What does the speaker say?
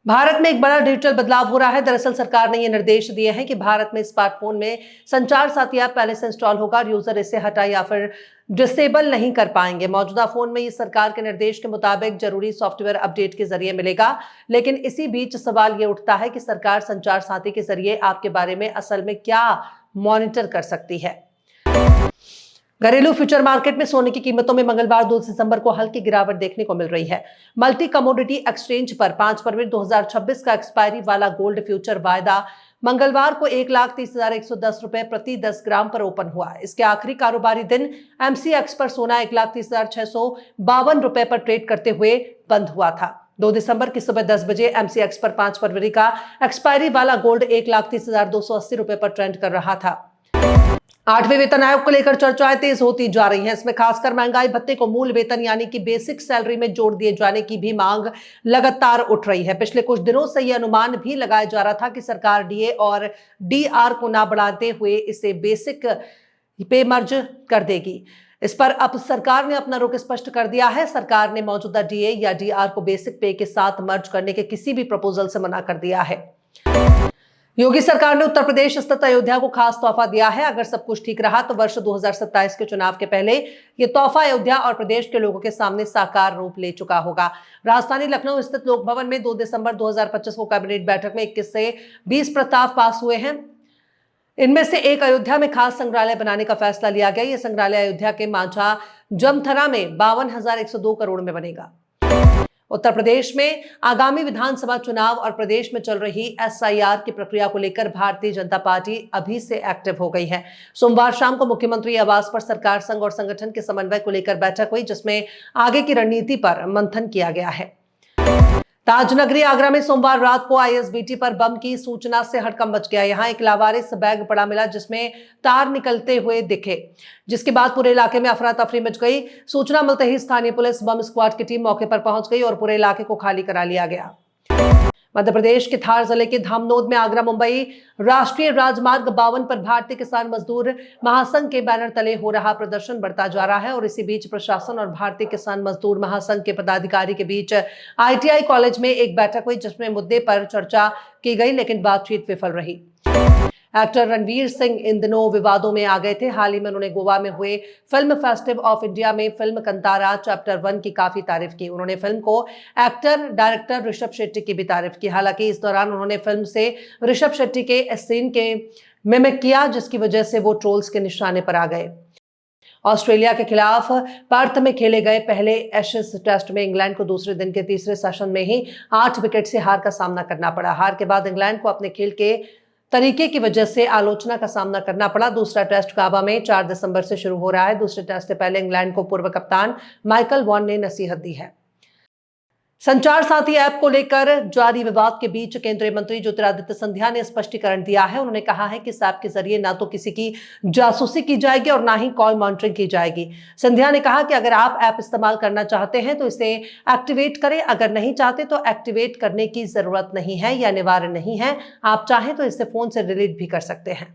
भारत में एक बड़ा डिजिटल बदलाव हो रहा है। दरअसल सरकार ने ये निर्देश दिए हैं कि भारत में स्मार्टफोन में संचार साथी ऐप पहले से इंस्टॉल होगा और यूजर इसे हटा या फिर डिसेबल नहीं कर पाएंगे। मौजूदा फोन में ये सरकार के निर्देश के मुताबिक जरूरी सॉफ्टवेयर अपडेट के जरिए मिलेगा, लेकिन इसी बीच सवाल ये उठता है कि सरकार संचार साथी के जरिए आपके बारे में असल में क्या मॉनिटर कर सकती है। घरेलू फ्यूचर मार्केट में सोने की कीमतों में मंगलवार 2 दिसंबर को हल्की गिरावट देखने को मिल रही है। मल्टी कमोडिटी एक्सचेंज पर 5 फरवरी 2026 का एक्सपायरी वाला गोल्ड फ्यूचर वायदा मंगलवार को 1,30,110 रुपए प्रति 10 ग्राम पर ओपन हुआ। इसके आखिरी कारोबारी दिन एमसीएक्स पर सोना 1,30,652 रुपए पर ट्रेड करते हुए बंद हुआ था। 2 दिसंबर की सुबह 10 बजे एमसीएक्स पर 5 फरवरी का एक्सपायरी वाला गोल्ड 1,30,280 रुपए पर ट्रेंड कर रहा था। 8वें वेतन आयोग को लेकर चर्चाएं तेज होती जा रही हैं। इसमें खासकर महंगाई भत्ते को मूल वेतन यानी कि बेसिक सैलरी में जोड़ दिए जाने की भी मांग लगातार उठ रही है। पिछले कुछ दिनों से यह अनुमान भी लगाया जा रहा था कि सरकार डीए और डीआर को ना बढ़ाते हुए इसे बेसिक पे मर्ज कर देगी। इस पर अब सरकार ने अपना रुख स्पष्ट कर दिया है। सरकार ने मौजूदा डीए या डीआर को बेसिक पे के साथ मर्ज करने के किसी भी प्रपोजल से मना कर दिया है। योगी सरकार ने उत्तर प्रदेश स्थित अयोध्या को खास तोहफा दिया है। अगर सब कुछ ठीक रहा तो वर्ष 2027 के चुनाव के पहले यह तोहफा अयोध्या और प्रदेश के लोगों के सामने साकार रूप ले चुका होगा। राजधानी लखनऊ स्थित लोक भवन में 2 दिसंबर 2025 को कैबिनेट बैठक में 21 से 20 प्रस्ताव पास हुए हैं। इनमें से एक अयोध्या में खास संग्रहालय बनाने का फैसला लिया गया। यह संग्रहालय अयोध्या के मांझा जमथरा में 52,102 करोड़ में बनेगा। उत्तर प्रदेश में आगामी विधानसभा चुनाव और प्रदेश में चल रही एसआईआर की प्रक्रिया को लेकर भारतीय जनता पार्टी अभी से एक्टिव हो गई है। सोमवार शाम को मुख्यमंत्री आवास पर सरकार संघ और संगठन के समन्वय को लेकर बैठक हुई, जिसमें आगे की रणनीति पर मंथन किया गया है। ताजनगरी आगरा में सोमवार रात को आईएसबीटी पर बम की सूचना से हड़कंप मच गया। यहां एक लावारिस बैग पड़ा मिला जिसमें तार निकलते हुए दिखे, जिसके बाद पूरे इलाके में अफरा तफरी मच गई। सूचना मिलते ही स्थानीय पुलिस बम स्क्वाड की टीम मौके पर पहुंच गई और पूरे इलाके को खाली करा लिया गया। मध्य प्रदेश के धार जिले के धामनोद में आगरा मुंबई राष्ट्रीय राजमार्ग 52 पर भारतीय किसान मजदूर महासंघ के बैनर तले हो रहा प्रदर्शन बढ़ता जा रहा है और इसी बीच प्रशासन और भारतीय किसान मजदूर महासंघ के पदाधिकारी के बीच आईटीआई कॉलेज में एक बैठक हुई, जिसमें मुद्दे पर चर्चा की गई, लेकिन बातचीत विफल रही। एक्टर रणवीर सिंह इन दिनों विवादों में आ गए थे। हाल ही में उन्होंने गोवा में हुए फिल्म फेस्टिवल ऑफ इंडिया में फिल्म कंतारा चैप्टर 1 की काफी तारीफ की। उन्होंने फिल्म को एक्टर डायरेक्टर ऋषभ शेट्टी की भी तारीफ की। हालांकि इस दौरान उन्होंने फिल्म से ऋषभ शेट्टी के इस सीन के मिमिक किया, जिसकी वजह से वो ट्रोल्स के निशाने पर आ गए। ऑस्ट्रेलिया के खिलाफ पर्थ में खेले गए पहले एशेज टेस्ट में इंग्लैंड को दूसरे दिन के तीसरे सेशन में ही 8 विकेट से हार का सामना करना पड़ा। हार के बाद इंग्लैंड को अपने खेल के तरीके की वजह से आलोचना का सामना करना पड़ा। दूसरा टेस्ट काबा में 4 दिसंबर से शुरू हो रहा है। दूसरे टेस्ट से पहले इंग्लैंड को पूर्व कप्तान माइकल वॉन ने नसीहत दी है। संचार साथी ऐप को लेकर जारी विवाद के बीच केंद्रीय मंत्री ज्योतिरादित्य सिंधिया ने स्पष्टीकरण दिया है। उन्होंने कहा है कि इस ऐप के जरिए ना तो किसी की जासूसी की जाएगी और ना ही कॉल मॉनिटरिंग की जाएगी। सिंधिया ने कहा कि अगर आप ऐप इस्तेमाल करना चाहते हैं तो इसे एक्टिवेट करें, अगर नहीं चाहते तो एक्टिवेट करने की जरूरत नहीं है या अनिवार्य नहीं है। आप चाहें तो इसे फोन से डिलीट भी कर सकते हैं।